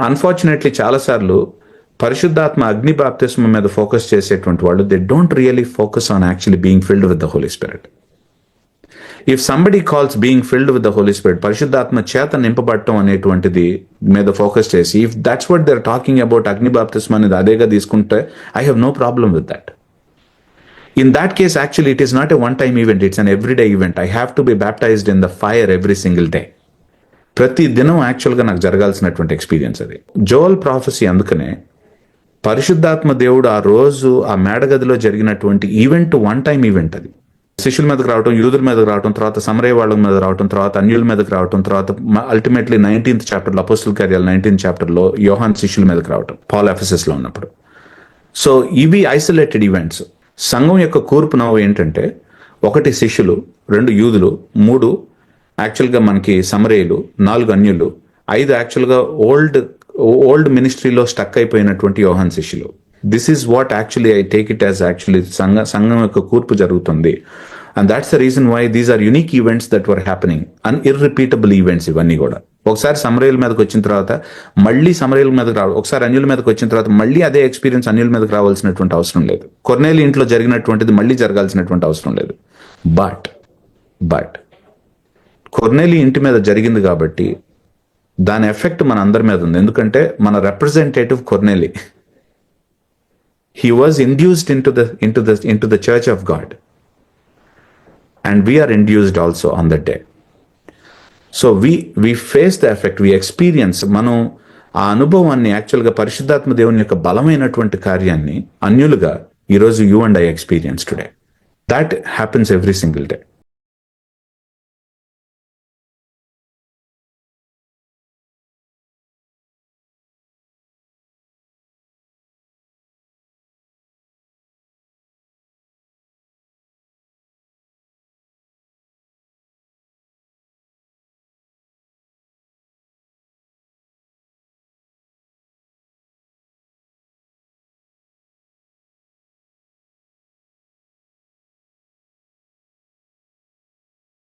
Unfortunately చాలాసార్లు పరిశుద్ధాత్మ అగ్ని బాప్తిస్మం మీద ఫోకస్ చేసేటువంటి వాళ్ళు they don't really focus on actually being filled with the Holy Spirit. If somebody calls being filled with the Holy Spirit, పరిశుద్ధాత్మ చేత నింపబడటం అనేటువంటిది మీద ఫోకస్ చేసి, if that's what they are talking about అగ్ని బాప్తిస్మం అనేది అదేగా తీసుకుంటే I have no problem with that. In that case, actually, it is not a one-time event, it's an everyday event. I have to be baptized in the fire every single day. ప్రతి దినం యాక్చువల్గా నాకు జరగాల్సినటువంటి experience అది. Joel prophecy అందుకనే పరిశుద్ధాత్మ దేవుడు ఆ రోజు ఆ మేడగదిలో జరిగినటువంటి ఈవెంట్ వన్ టైం ఈవెంట్ అది. శిష్యుల మీదకి రావటం, యూదుల మీదకి రావటం, తర్వాత సమరయ వాళ్ళ మీద రావటం, తర్వాత అన్యుల మీదకి రావటం, తర్వాత అల్టిమేట్లీ 19th చాప్టర్లో అపోస్తల కార్యాలు 19th చాప్టర్లో యోహాన్ శిష్యుల మీదకి రావటం పాల్ ఎఫెసస్లో ఉన్నప్పుడు. సో ఇవి ఐసోలేటెడ్ ఈవెంట్స్. సంఘం యొక్క కూర్పు నవ్వు ఏంటంటే 1 శిష్యులు, 2 యూదులు, 3 యాక్చువల్గా మనకి సమరయులు, 4 అన్యులు, 5 యాక్చువల్గా ఓల్డ్ మినిస్ట్రీలో స్టక్ అయిపోయినటువంటి యోహాన్ శిష్యులు. This is what actually I take it as actually సంఘం యొక్క కూర్పు జరుగుతుంది. And that's the reason why these are unique events that were happening, irrepeatable events ఇవన్నీ కూడా. ఒకసారి సమరయుల మీదకి వచ్చిన తర్వాత మళ్ళీ సమరయుల మీదకి రావడం, ఒకసారి అన్యుల మీదకి వచ్చిన తర్వాత మళ్ళీ అదే ఎక్స్పీరియన్స్ అన్యుల మీదకి రావాల్సినటువంటి అవసరం లేదు. కొర్నేలి ఇంట్లో జరిగినటువంటిది మళ్ళీ జరగాల్సినటువంటి అవసరం లేదు. బట్ కొర్నేలి ఇంటి మీద జరిగింది కాబట్టి దాని ఎఫెక్ట్ మన అందరి మీద ఉంది. ఎందుకంటే మన representative కొర్నేలి, he was induced into the church of God, and we are induced also on that day. So we face the effect, we experience, మనం ఆ అనుభవాన్ని యాక్చువల్గా పరిశుద్ధాత్మ దేవుని యొక్క బలమైనటువంటి కార్యాన్ని అన్యులుగా ఈరోజు you and I experience today. That happens every single day.